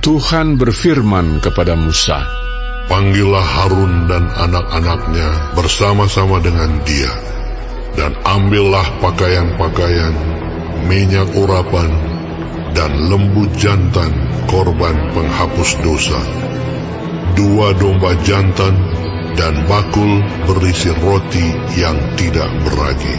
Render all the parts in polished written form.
Tuhan berfirman kepada Musa, "Panggillah Harun dan anak-anaknya bersama-sama dengan dia, dan ambillah pakaian-pakaian, minyak urapan, dan lembu jantan korban penghapus dosa, 2 domba jantan, dan bakul berisi roti yang tidak beragi.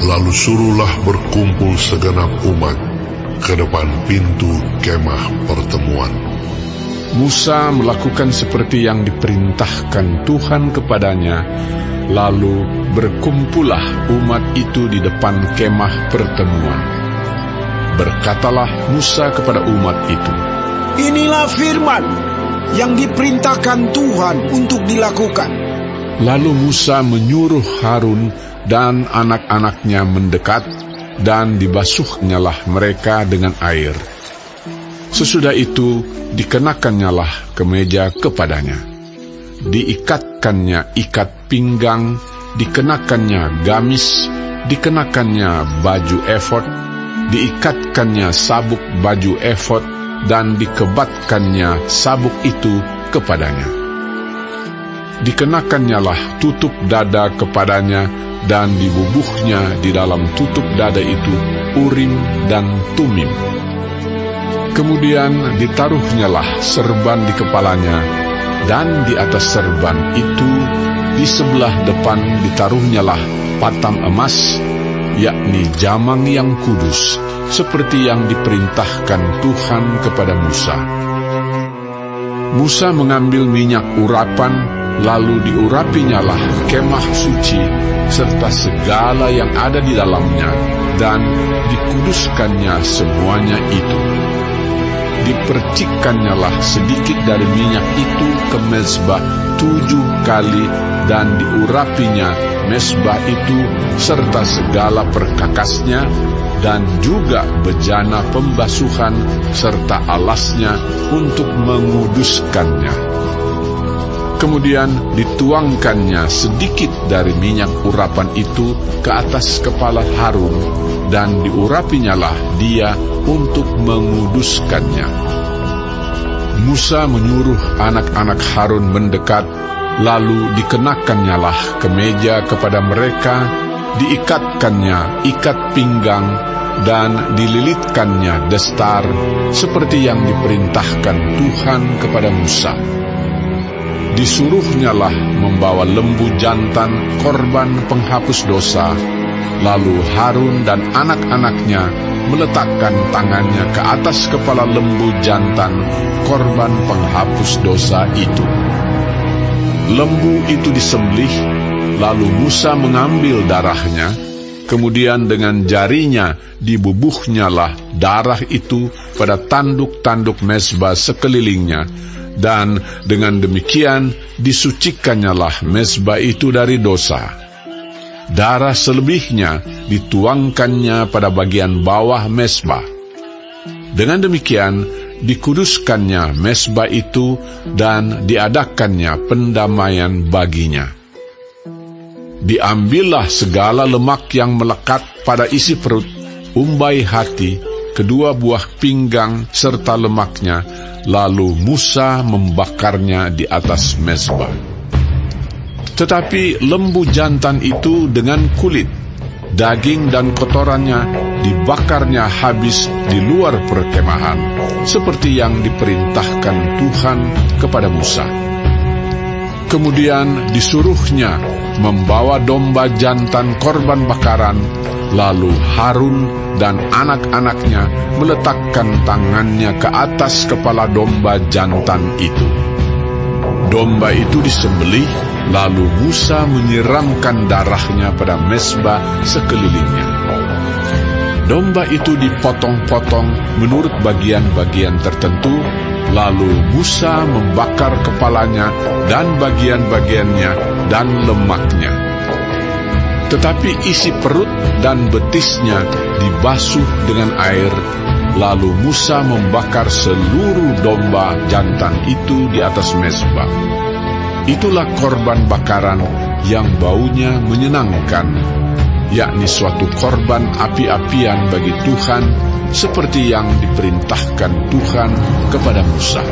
Lalu suruhlah berkumpul segenap umat ke depan pintu kemah pertemuan." Musa melakukan seperti yang diperintahkan Tuhan kepadanya, lalu berkumpullah umat itu di depan kemah pertemuan. Berkatalah Musa kepada umat itu, "Inilah firman yang diperintahkan Tuhan untuk dilakukan." Lalu Musa menyuruh Harun dan anak-anaknya mendekat, dan dibasuhnyalah mereka dengan air. Sesudah itu dikenakannyalah kemeja kepadanya, diikatkannya ikat pinggang, dikenakannya gamis, dikenakannya baju efod, diikatkannya sabuk baju efod, dan dikebatkannya sabuk itu kepadanya. Dikenakannyalah tutup dada kepadanya, dan dibubuhnya di dalam tutup dada itu Urim dan Tumim. Kemudian ditaruhnyalah serban di kepalanya, dan di atas serban itu di sebelah depan ditaruhnyalah patam emas, yakni jamang yang kudus, seperti yang diperintahkan Tuhan kepada Musa. Musa mengambil minyak urapan, lalu diurapinyalah kemah suci serta segala yang ada di dalamnya, dan dikuduskannya semuanya itu. Dipercikkannyalah sedikit dari minyak itu ke mezbah 7 kali, dan diurapinya mezbah itu serta segala perkakasnya, dan juga bejana pembasuhan serta alasnya untuk menguduskannya. Kemudian dituangkannya sedikit dari minyak urapan itu ke atas kepala Harun, dan diurapinyalah dia untuk menguduskannya. Musa menyuruh anak-anak Harun mendekat, lalu dikenakannyalah kemeja kepada mereka, diikatkannya ikat pinggang, dan dililitkannya destar, seperti yang diperintahkan Tuhan kepada Musa. Disuruhnyalah membawa lembu jantan korban penghapus dosa, lalu Harun dan anak-anaknya meletakkan tangannya ke atas kepala lembu jantan korban penghapus dosa itu. Lembu itu disembelih, lalu Musa mengambil darahnya, kemudian dengan jarinya dibubuhnyalah darah itu pada tanduk-tanduk mezbah sekelilingnya, dan dengan demikian disucikannyalah mezbah itu dari dosa. Darah selebihnya dituangkannya pada bagian bawah mezbah. Dengan demikian dikuduskannya mezbah itu, dan diadakannya pendamaian baginya. Diambillah segala lemak yang melekat pada isi perut, umbai hati, kedua buah pinggang serta lemaknya, lalu Musa membakarnya di atas mezbah. Tetapi lembu jantan itu dengan kulit, daging dan kotorannya dibakarnya habis di luar perkemahan, seperti yang diperintahkan Tuhan kepada Musa. Kemudian disuruhnya membawa domba jantan korban bakaran, lalu Harun dan anak-anaknya meletakkan tangannya ke atas kepala domba jantan itu. Domba itu disembelih, lalu Musa menyiramkan darahnya pada mezbah sekelilingnya. Domba itu dipotong-potong menurut bagian-bagian tertentu, lalu Musa membakar kepalanya dan bagian-bagiannya dan lemaknya. Tetapi isi perut dan betisnya dibasuh dengan air, lalu Musa membakar seluruh domba jantan itu di atas mezbah. Itulah korban bakaran yang baunya menyenangkan, yakni suatu korban api-apian bagi Tuhan seperti yang diperintahkan Tuhan kepada Musa.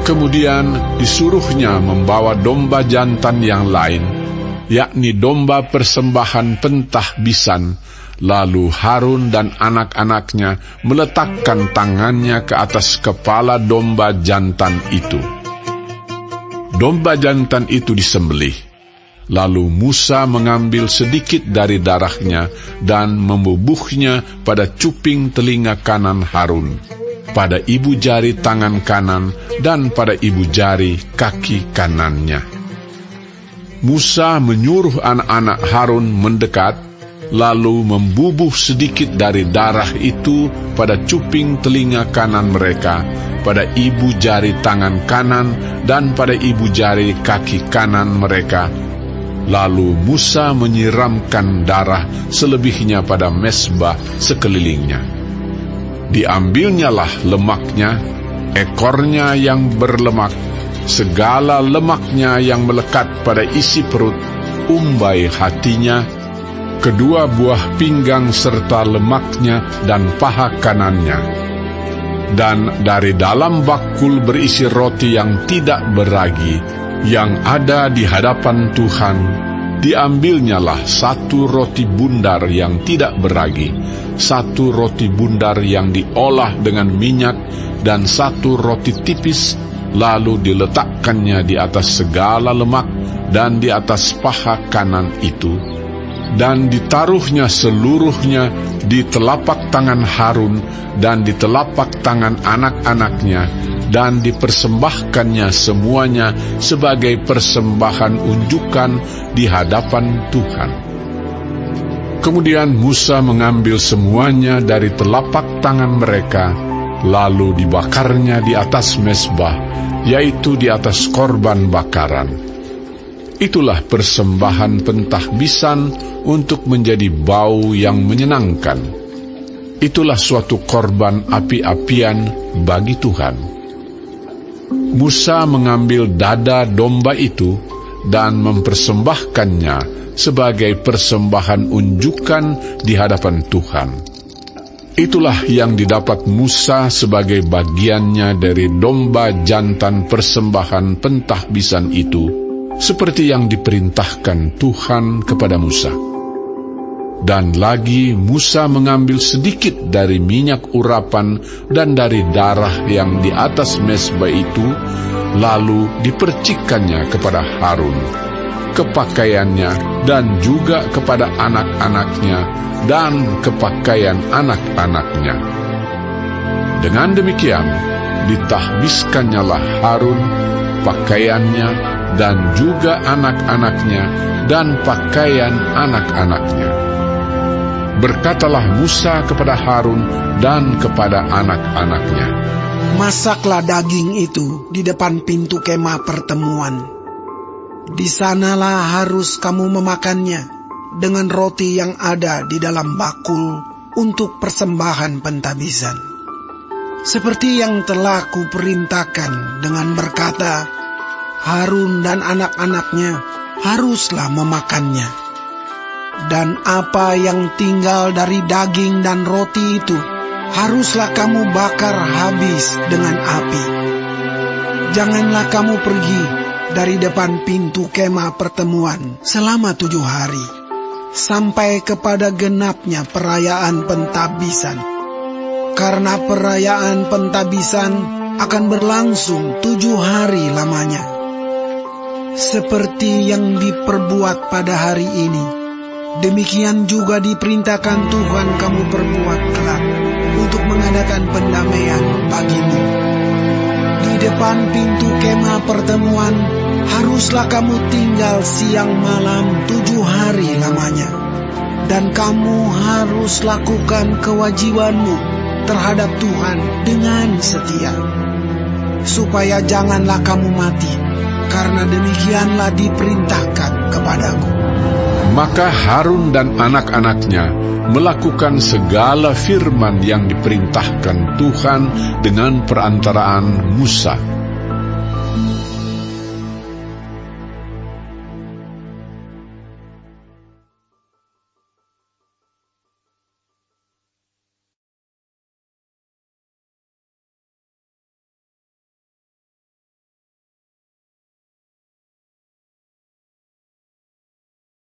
Kemudian disuruhnya membawa domba jantan yang lain, yakni domba persembahan pentahbisan. Lalu Harun dan anak-anaknya meletakkan tangannya ke atas kepala domba jantan itu. Domba jantan itu disembelih. Lalu Musa mengambil sedikit dari darahnya dan membubuhnya pada cuping telinga kanan Harun, pada ibu jari tangan kanan, dan pada ibu jari kaki kanannya. Musa menyuruh anak-anak Harun mendekat, lalu membubuh sedikit dari darah itu pada cuping telinga kanan mereka, pada ibu jari tangan kanan, dan pada ibu jari kaki kanan mereka. Lalu Musa menyiramkan darah selebihnya pada mezbah sekelilingnya. Diambilnyalah lemaknya, ekornya yang berlemak, segala lemaknya yang melekat pada isi perut, umbai hatinya, kedua buah pinggang serta lemaknya dan paha kanannya. Dan dari dalam bakul berisi roti yang tidak beragi, yang ada di hadapan Tuhan, diambilnyalah 1 roti bundar yang tidak beragi, 1 roti bundar yang diolah dengan minyak, dan 1 roti tipis, lalu diletakkannya di atas segala lemak dan di atas paha kanan itu. Dan ditaruhnya seluruhnya di telapak tangan Harun dan di telapak tangan anak-anaknya, dan dipersembahkannya semuanya sebagai persembahan unjukan di hadapan Tuhan. Kemudian Musa mengambil semuanya dari telapak tangan mereka, lalu dibakarnya di atas mezbah, yaitu di atas korban bakaran. Itulah persembahan pentahbisan untuk menjadi bau yang menyenangkan. Itulah suatu korban api-apian bagi Tuhan. Musa mengambil dada domba itu dan mempersembahkannya sebagai persembahan unjukan di hadapan Tuhan. Itulah yang didapat Musa sebagai bagiannya dari domba jantan persembahan pentahbisan itu, seperti yang diperintahkan Tuhan kepada Musa. Dan lagi Musa mengambil sedikit dari minyak urapan dan dari darah yang di atas mezbah itu, lalu dipercikkannya kepada Harun, kepakaiannya, dan juga kepada anak-anaknya dan kepakaian anak-anaknya. Dengan demikian, ditahbiskannya Harun, pakaiannya, dan juga anak-anaknya dan pakaian anak-anaknya. Berkatalah Musa kepada Harun dan kepada anak-anaknya, "Masaklah daging itu di depan pintu kemah pertemuan. Di sanalah harus kamu memakannya dengan roti yang ada di dalam bakul untuk persembahan pentahbisan. Seperti yang telah kuperintahkan dengan berkata, Harun dan anak-anaknya haruslah memakannya. Dan apa yang tinggal dari daging dan roti itu haruslah kamu bakar habis dengan api. Janganlah kamu pergi dari depan pintu kemah pertemuan selama 7 hari, sampai kepada genapnya perayaan pentahbisan. Karena perayaan pentahbisan akan berlangsung 7 hari lamanya. Seperti yang diperbuat pada hari ini, demikian juga diperintahkan Tuhan kamu perbuat kelak untuk mengadakan pendamaian bagimu. Di depan pintu kemah pertemuan haruslah kamu tinggal siang malam 7 hari lamanya. Dan kamu harus lakukan kewajibanmu terhadap Tuhan dengan setia, supaya janganlah kamu mati, karena demikianlah diperintahkan kepadaku." Maka Harun dan anak-anaknya melakukan segala firman yang diperintahkan Tuhan dengan perantaraan Musa.